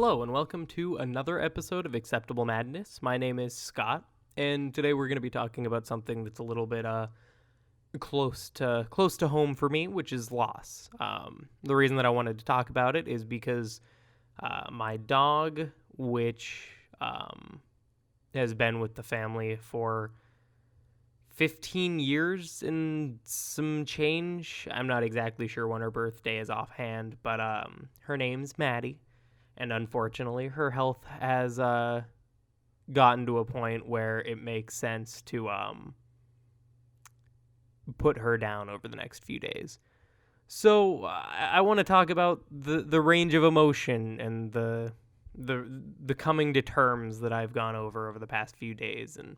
Hello, and welcome to another episode of Acceptable Madness. My name is Scott, and today we're going to be talking about something that's a little bit close to home for me, which is loss. The reason that I wanted to talk about it is because my dog, which has been with the family for 15 years and some change. I'm not exactly sure when her birthday is offhand, but her name's Maddie. And unfortunately, her health has gotten to a point where it makes sense to put her down over the next few days. So I want to talk about the range of emotion and the coming to terms that I've gone over the past few days, and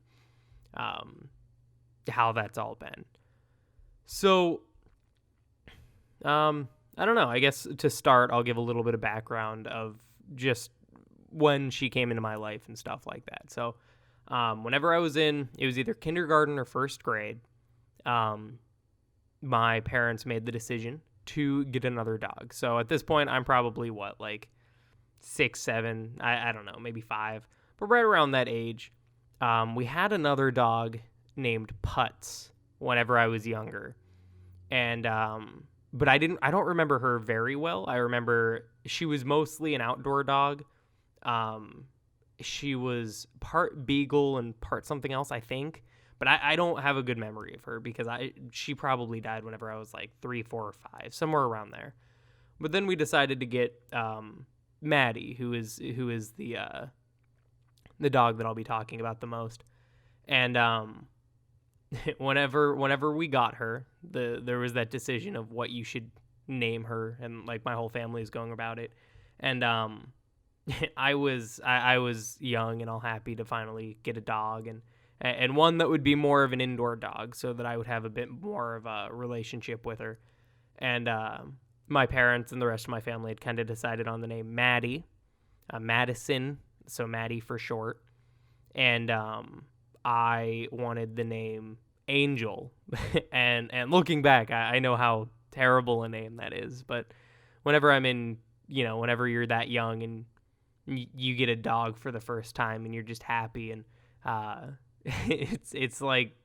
how that's all been. So I don't know. I guess to start, I'll give a little bit of background of just when she came into my life and stuff like that. So whenever I was it was either kindergarten or first grade, my parents made the decision to get another dog. So at this point, I'm probably, 6, 7, I don't know, maybe 5. But right around that age, we had another dog named Putz whenever I was younger. And but I don't remember her very well. I remember she was mostly an outdoor dog. She was part beagle and part something else, I think. But I don't have a good memory of her because she probably died whenever I was 3, 4, or 5, somewhere around there. But then we decided to get Maddie, who is the dog that I'll be talking about the most. And whenever we got her, there was that decision of what you should name her, and my whole family is going about it. And I was young and all happy to finally get a dog, and one that would be more of an indoor dog, so that I would have a bit more of a relationship with her. And my parents and the rest of my family had kind of decided on the name Maddie, Madison, so Maddie for short. And I wanted the name Angel. and looking back, I know how terrible a name that is, but whenever whenever you're that young and you get a dog for the first time and you're just happy, and it's like,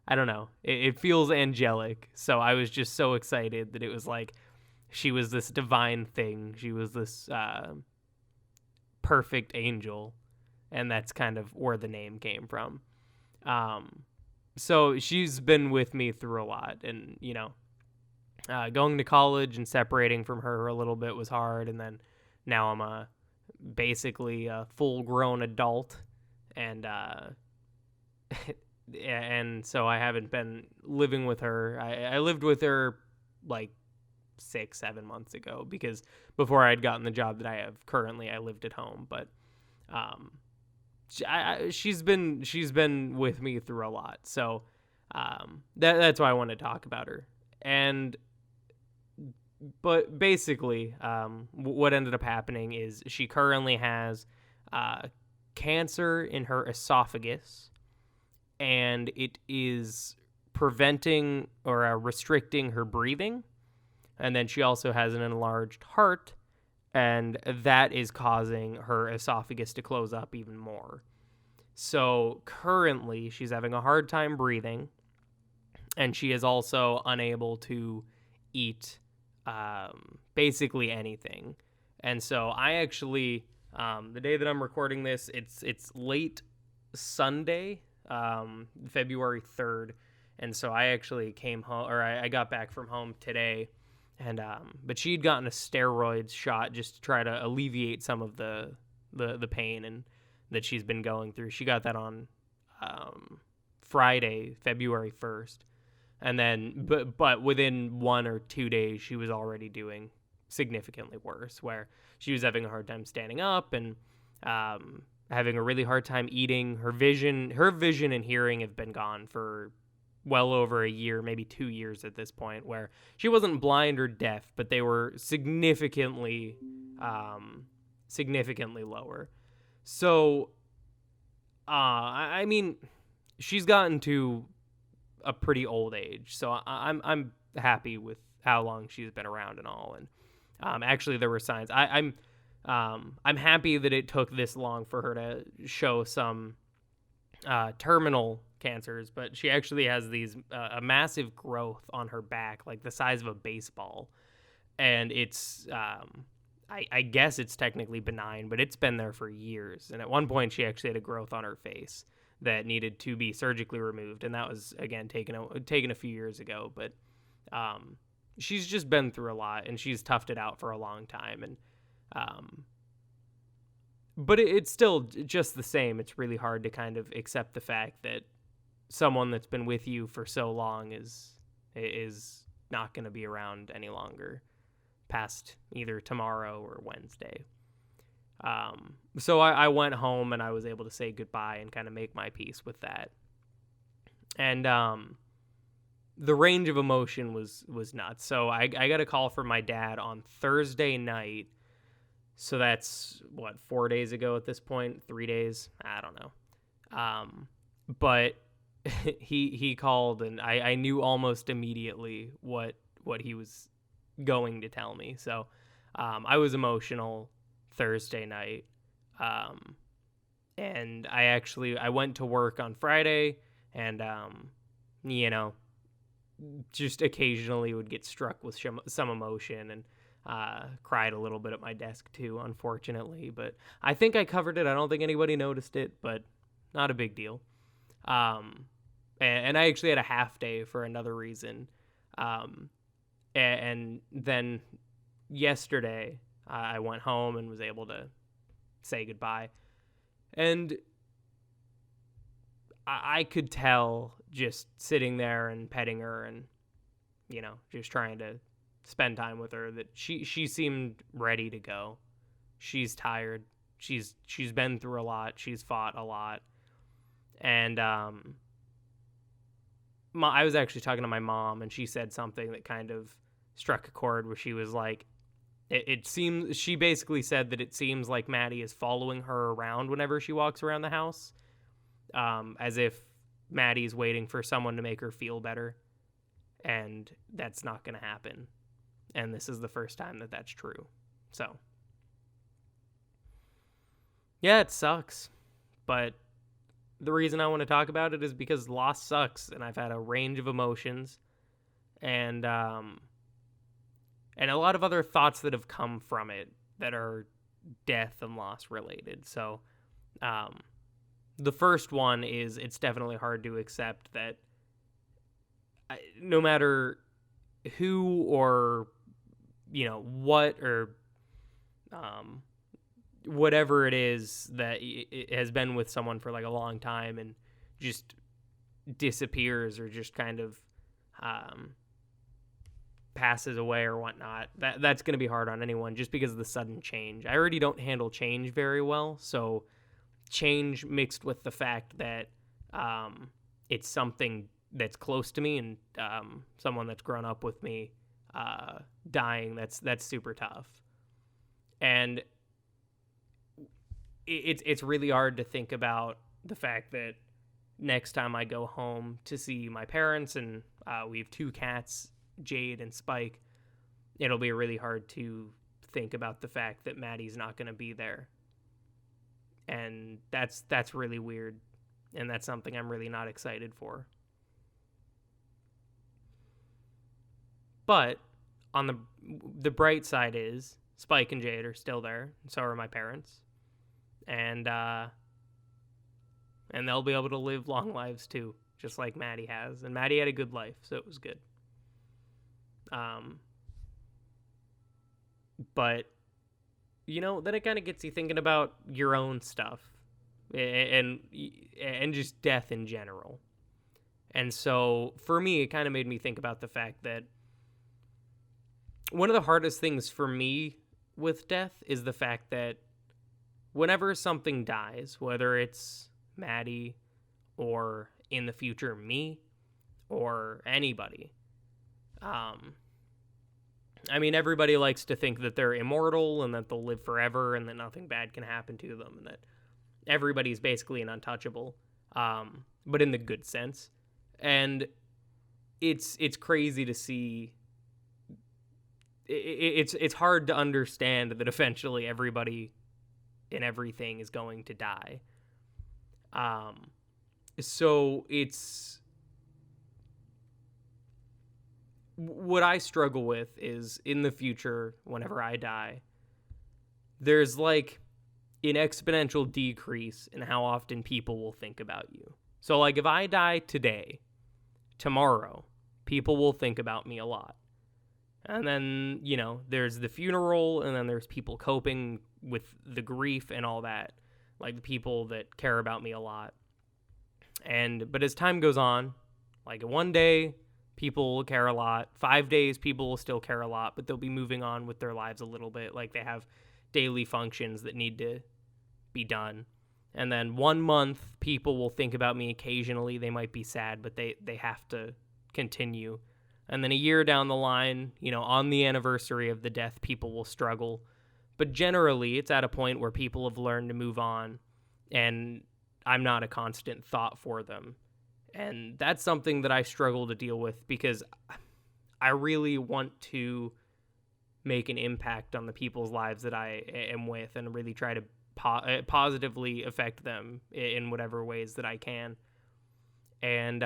I don't know, it feels angelic. So I was just so excited that it was she was this divine thing. She was this perfect angel, and that's kind of where the name came from. So she's been with me through a lot, and going to college and separating from her a little bit was hard, and then now I'm basically a full-grown adult, and and so I haven't been living with her. I lived with her 6, 7 months ago, because before I'd gotten the job that I have currently, I lived at home. But she's been with me through a lot, so that's why I want to talk about her. But basically, what ended up happening is she currently has cancer in her esophagus, and it is preventing or restricting her breathing. And then she also has an enlarged heart, and that is causing her esophagus to close up even more. So currently, she's having a hard time breathing, and she is also unable to eat basically anything. And so I actually, the day that I'm recording this, it's late Sunday, February 3rd, and so I actually came home, or I got back from home today. And but she'd gotten a steroids shot just to try to alleviate some of the pain and that she's been going through. She got that on Friday, February 1st. And then but within 1 or 2 days, she was already doing significantly worse, where she was having a hard time standing up and having a really hard time eating. Her vision and hearing have been gone for well over a year, maybe 2 years at this point, where she wasn't blind or deaf, but they were significantly lower. So, I mean, she's gotten to a pretty old age, so I'm happy with how long she's been around and all. And actually, there were signs. I'm I'm happy that it took this long for her to show some terminal cancers, but she actually has these a massive growth on her back, like the size of a baseball, and it's I guess it's technically benign, but it's been there for years. And at one point, she actually had a growth on her face that needed to be surgically removed, and that was again taken a few years ago. But she's just been through a lot, and she's toughed it out for a long time, and but it's still just the same. It's really hard to kind of accept the fact that someone that's been with you for so long is not going to be around any longer past either tomorrow or Wednesday. So I went home and I was able to say goodbye and kind of make my peace with that. And the range of emotion was nuts. So I got a call from my dad on Thursday night. So that's, 4 days ago at this point? 3 days? I don't know. But he called, and I knew almost immediately what he was going to tell me. So I was emotional Thursday night. And I went to work on Friday, and, just occasionally would get struck with some emotion, and cried a little bit at my desk too, unfortunately, but I think I covered it. I don't think anybody noticed it, but not a big deal. And I actually had a half day for another reason. And then yesterday I went home and was able to say goodbye, and I could tell just sitting there and petting her and, just trying to spend time with her, that she seemed ready to go. She's tired. She's been through a lot. She's fought a lot. And I was actually talking to my mom, and she said something that kind of struck a chord, where she was like, she basically said that it seems like Maddie is following her around whenever she walks around the house, as if Maddie's waiting for someone to make her feel better, and that's not going to happen. And this is the first time that that's true. So, yeah, it sucks. But the reason I want to talk about it is because loss sucks, and I've had a range of emotions, and a lot of other thoughts that have come from it that are death and loss related. So, the first one is, it's definitely hard to accept that no matter who or what, or whatever it is that it has been with someone for like a long time and just disappears, or just kind of passes away or whatnot, that's going to be hard on anyone, just because of the sudden change. I already don't handle change very well, so change mixed with the fact that it's something that's close to me, and someone that's grown up with me dying, that's super tough. And it's really hard to think about the fact that next time I go home to see my parents, and we have 2 cats, Jade and Spike, it'll be really hard to think about the fact that Maddie's not going to be there. And that's really weird, and that's something I'm really not excited for. But on the bright side is Spike and Jade are still there, and so are my parents. And they'll be able to live long lives too, just like Maddie has. And Maddie had a good life, so it was good. But then it kind of gets you thinking about your own stuff, and just death in general. And so for me, it kind of made me think about the fact that one of the hardest things for me with death is the fact that whenever something dies, whether it's Maddie or in the future me or anybody, everybody likes to think that they're immortal and that they'll live forever and that nothing bad can happen to them, and that everybody's basically an untouchable, but in the good sense. And it's crazy to see it's hard to understand that eventually everybody and everything is going to die. So it's what I struggle with is in the future, whenever I die, there's like an exponential decrease in how often people will think about you. So like if I die today, tomorrow, people will think about me a lot. And then, there's the funeral, and then there's people coping with the grief and all that, like the people that care about me a lot. But as time goes on, like one day, people will care a lot. 5 days, people will still care a lot, but they'll be moving on with their lives a little bit. Like they have daily functions that need to be done. And then 1 month, people will think about me occasionally. They might be sad, but they have to continue. And then a year down the line, on the anniversary of the death, people will struggle. But generally, it's at a point where people have learned to move on, and I'm not a constant thought for them. And that's something that I struggle to deal with because I really want to make an impact on the people's lives that I am with and really try to positively affect them in whatever ways that I can. And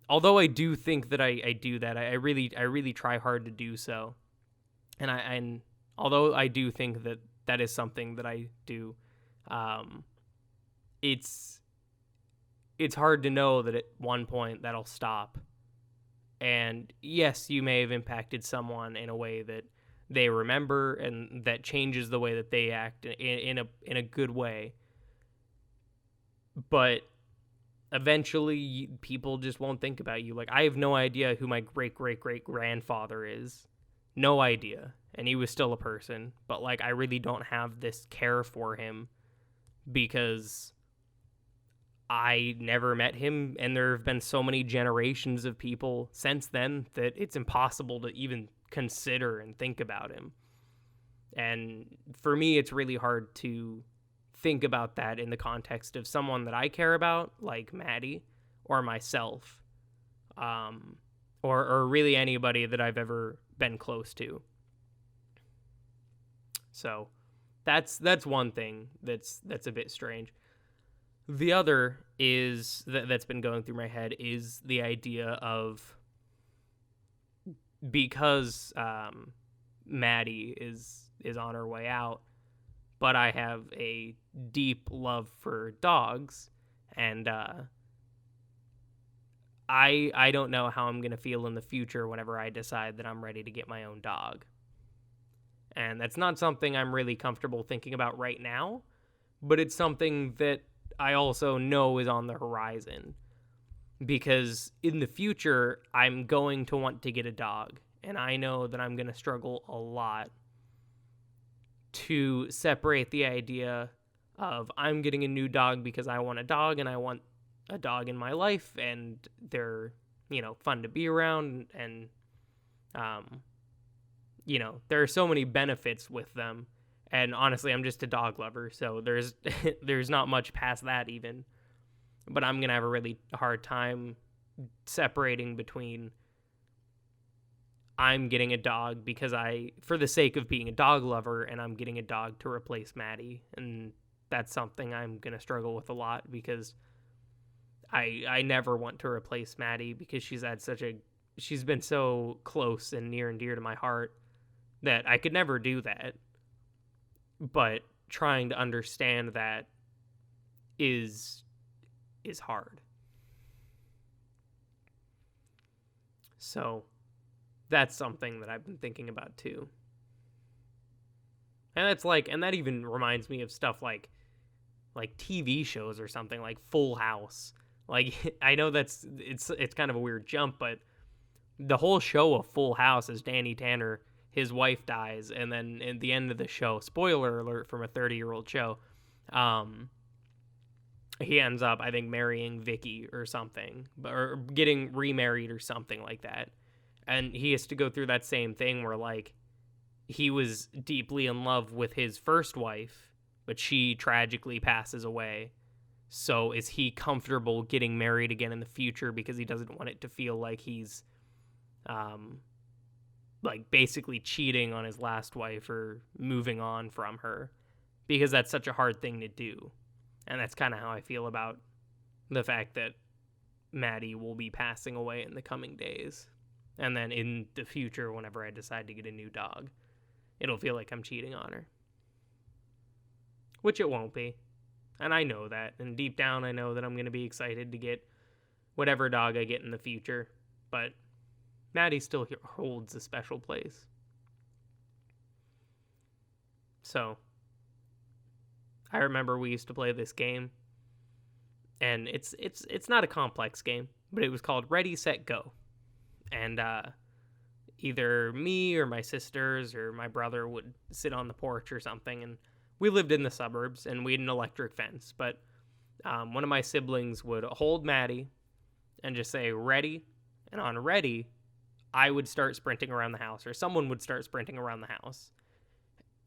although I do think that I do that, I really try hard to do so. And although I do think that is something that I do, it's hard to know that at one point that'll stop. And yes, you may have impacted someone in a way that they remember and that changes the way that they act in a good way. But eventually people just won't think about you. Like I have no idea who my great-great-great-grandfather is. No idea. And he was still a person, but like I really don't have this care for him because I never met him, and there have been so many generations of people since then that it's impossible to even consider and think about him. And for me, it's really hard to think about that in the context of someone that I care about, like Maddie, or myself, or really anybody that I've ever been close to. So that's one thing that's a bit strange. The other is that's been going through my head is the idea of, because Maddie is on her way out, but I have a deep love for dogs, and I don't know how I'm going to feel in the future whenever I decide that I'm ready to get my own dog. And that's not something I'm really comfortable thinking about right now, but it's something that I also know is on the horizon, because in the future, I'm going to want to get a dog, and I know that I'm going to struggle a lot to separate the idea of I'm getting a new dog because I want a dog and I want a dog in my life and they're, fun to be around, and, there are so many benefits with them. And honestly, I'm just a dog lover, so there's not much past that even. But I'm going to have a really hard time separating between I'm getting a dog because for the sake of being a dog lover, and I'm getting a dog to replace Maddie. And that's something I'm going to struggle with a lot, because I never want to replace Maddie, because she's been so close and near and dear to my heart that I could never do that. But trying to understand that is hard. So that's something that I've been thinking about too. And that even reminds me of stuff like TV shows or something like Full House. Like, I know it's kind of a weird jump, but the whole show of Full House is Danny Tanner, his wife dies, and then at the end of the show, spoiler alert from a 30-year-old show, he ends up, I think, marrying Vicky or something, or getting remarried or something like that. And he has to go through that same thing where, like, he was deeply in love with his first wife, but she tragically passes away. So is he comfortable getting married again in the future because he doesn't want it to feel like he's like basically cheating on his last wife or moving on from her, because that's such a hard thing to do. And that's kind of how I feel about the fact that Maddie will be passing away in the coming days. And then in the future, whenever I decide to get a new dog, it'll feel like I'm cheating on her. Which it won't be. And I know that. And deep down, I know that I'm going to be excited to get whatever dog I get in the future. But Maddie still holds a special place. So, I remember we used to play this game. And it's not a complex game, but it was called Ready, Set, Go. And either me or my sisters or my brother would sit on the porch or something, and we lived in the suburbs, and we had an electric fence, but one of my siblings would hold Maddie and just say, ready, and on ready, I would start sprinting around the house, or someone would start sprinting around the house.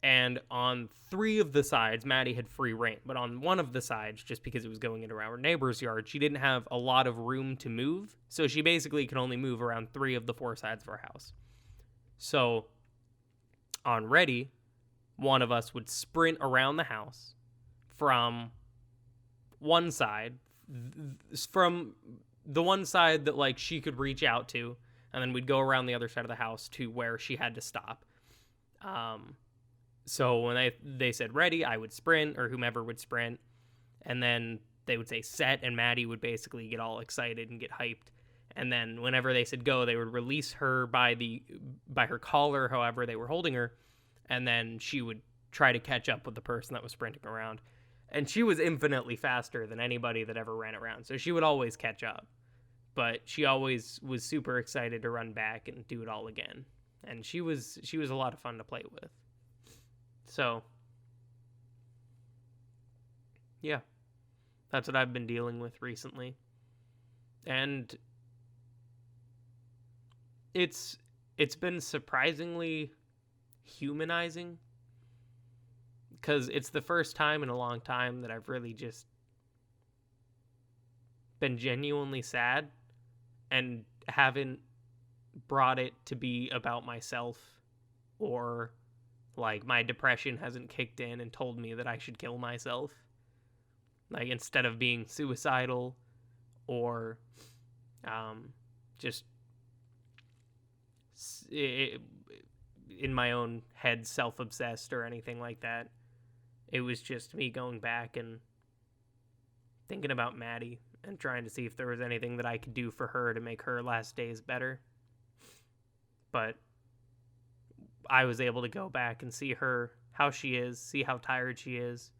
And on 3 of the sides, Maddie had free rein, but on one of the sides, just because it was going into our neighbor's yard, she didn't have a lot of room to move, so she basically could only move around 3 of the 4 sides of our house. So, on ready, one of us would sprint around the house from one side, from the one side that, like, she could reach out to, and then we'd go around the other side of the house to where she had to stop. So when they said ready, I would sprint, or whomever would sprint, and then they would say set, and Maddie would basically get all excited and get hyped. And then whenever they said go, they would release her by her collar, however they were holding her, and then she would try to catch up with the person that was sprinting around. And she was infinitely faster than anybody that ever ran around, so she would always catch up. But she always was super excited to run back and do it all again. And she was a lot of fun to play with. So, yeah, that's what I've been dealing with recently. And it's been surprisingly humanizing, because it's the first time in a long time that I've really just been genuinely sad and haven't brought it to be about myself, or like my depression hasn't kicked in and told me that I should kill myself. Like, instead of being suicidal or just in my own head self-obsessed or anything like that. It was just me going back and thinking about Maddie and trying to see if there was anything that I could do for her to make her last days better. But I was able to go back and see her, how she is, see how tired she is,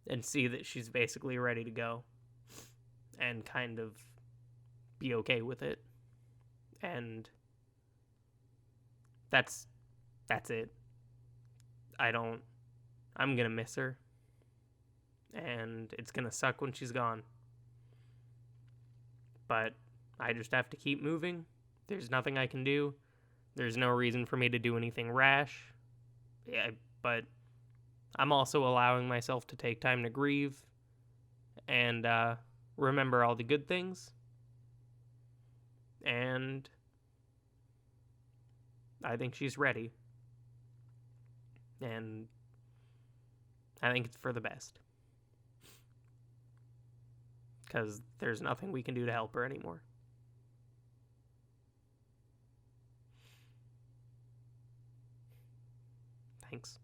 and see that she's basically ready to go, and kind of be okay with it. And that's it. I'm gonna miss her, and it's gonna suck when she's gone. But I just have to keep moving. There's nothing I can do. There's no reason for me to do anything rash. Yeah, but I'm also allowing myself to take time to grieve and remember all the good things. And I think she's ready. And I think it's for the best. Because there's nothing we can do to help her anymore. Thanks.